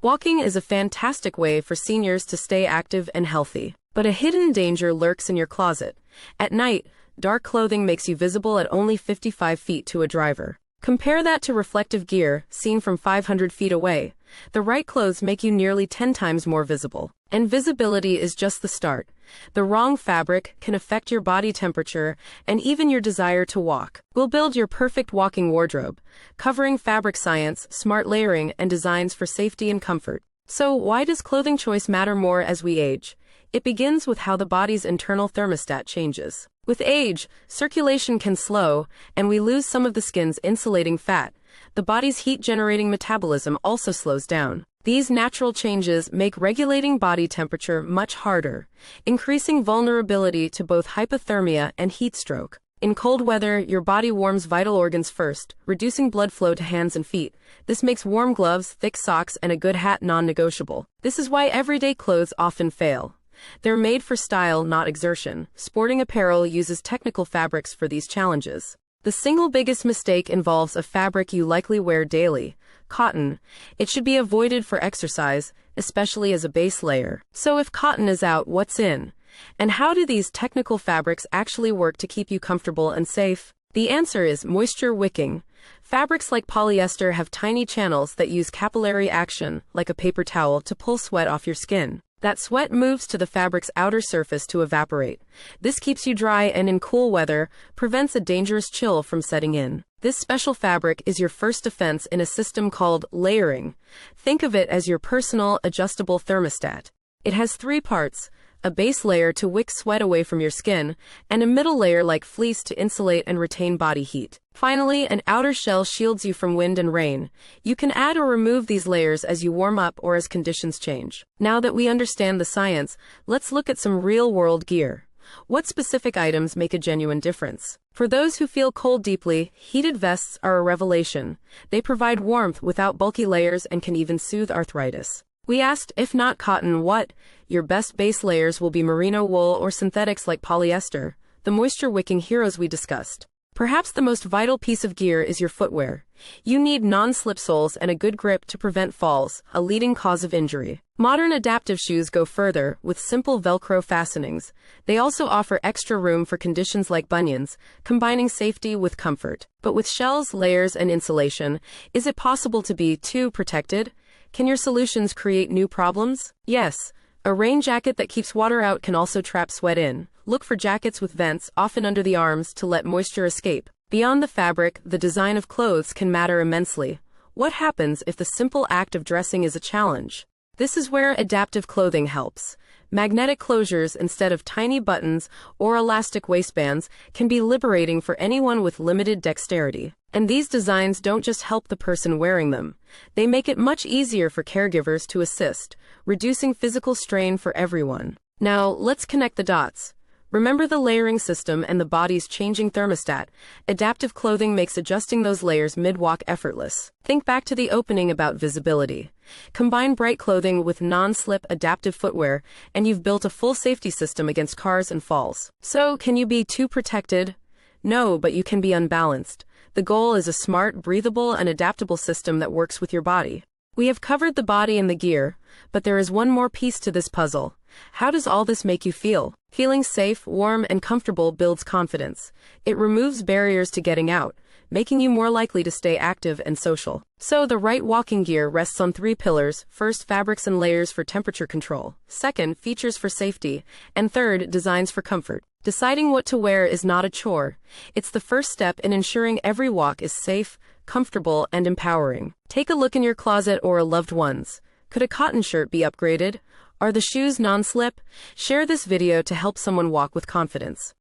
Walking is a fantastic way for seniors to stay active and healthy. But a hidden danger lurks in your closet. At night, dark clothing makes you visible at only 55 feet to a driver. Compare that to reflective gear, seen from 500 feet away. The right clothes make you nearly 10 times more visible. And visibility is just the start. The wrong fabric can affect your body temperature and even your desire to walk. We'll build your perfect walking wardrobe, covering fabric science, smart layering, and designs for safety and comfort. So, why does clothing choice matter more as we age? It begins with how the body's internal thermostat changes. With age, circulation can slow, and we lose some of the skin's insulating fat. The body's heat-generating metabolism also slows down. These natural changes make regulating body temperature much harder, increasing vulnerability to both hypothermia and heat stroke. In cold weather, your body warms vital organs first, reducing blood flow to hands and feet. This makes warm gloves, thick socks, and a good hat non-negotiable. This is why everyday clothes often fail. They're made for style, not exertion. Sporting apparel uses technical fabrics for these challenges. The single biggest mistake involves a fabric you likely wear daily: cotton. It should be avoided for exercise, especially as a base layer. So if cotton is out, what's in? And how do these technical fabrics actually work to keep you comfortable and safe? The answer is moisture wicking. Fabrics like polyester have tiny channels that use capillary action, like a paper towel, to pull sweat off your skin. That sweat moves to the fabric's outer surface to evaporate. This keeps you dry and in cool weather, prevents a dangerous chill from setting in. This special fabric is your first defense in a system called layering. Think of it as your personal, adjustable thermostat. It has three parts: a base layer to wick sweat away from your skin, and a middle layer like fleece to insulate and retain body heat. Finally, an outer shell shields you from wind and rain. You can add or remove these layers as you warm up or as conditions change. Now that we understand the science, let's look at some real-world gear. What specific items make a genuine difference? For those who feel cold deeply, heated vests are a revelation. They provide warmth without bulky layers and can even soothe arthritis. We asked, if not cotton, what? Your best base layers will be merino wool or synthetics like polyester, the moisture-wicking heroes we discussed. Perhaps the most vital piece of gear is your footwear. You need non-slip soles and a good grip to prevent falls, a leading cause of injury. Modern adaptive shoes go further, with simple Velcro fastenings. They also offer extra room for conditions like bunions, combining safety with comfort. But with shells, layers, and insulation, is it possible to be too protected? Can your solutions create new problems? Yes. A rain jacket that keeps water out can also trap sweat in. Look for jackets with vents, often under the arms, to let moisture escape. Beyond the fabric, the design of clothes can matter immensely. What happens if the simple act of dressing is a challenge? This is where adaptive clothing helps. Magnetic closures instead of tiny buttons or elastic waistbands can be liberating for anyone with limited dexterity. And these designs don't just help the person wearing them. They make it much easier for caregivers to assist, reducing physical strain for everyone. Now, let's connect the dots. Remember the layering system and the body's changing thermostat. Adaptive clothing makes adjusting those layers mid-walk effortless. Think back to the opening about visibility. Combine bright clothing with non-slip adaptive footwear, and you've built a full safety system against cars and falls. So, can you be too protected? No, but you can be unbalanced. The goal is a smart, breathable, and adaptable system that works with your body. We have covered the body and the gear, but there is one more piece to this puzzle. How does all this make you feel? Feeling safe, warm, and comfortable builds confidence. It removes barriers to getting out, making you more likely to stay active and social. So the right walking gear rests on three pillars: first, fabrics and layers for temperature control; second, features for safety; and third, designs for comfort. Deciding what to wear is not a chore. It's the first step in ensuring every walk is safe, comfortable, and empowering. Take a look in your closet or a loved one's. Could a cotton shirt be upgraded? Are the shoes non-slip? Share this video to help someone walk with confidence.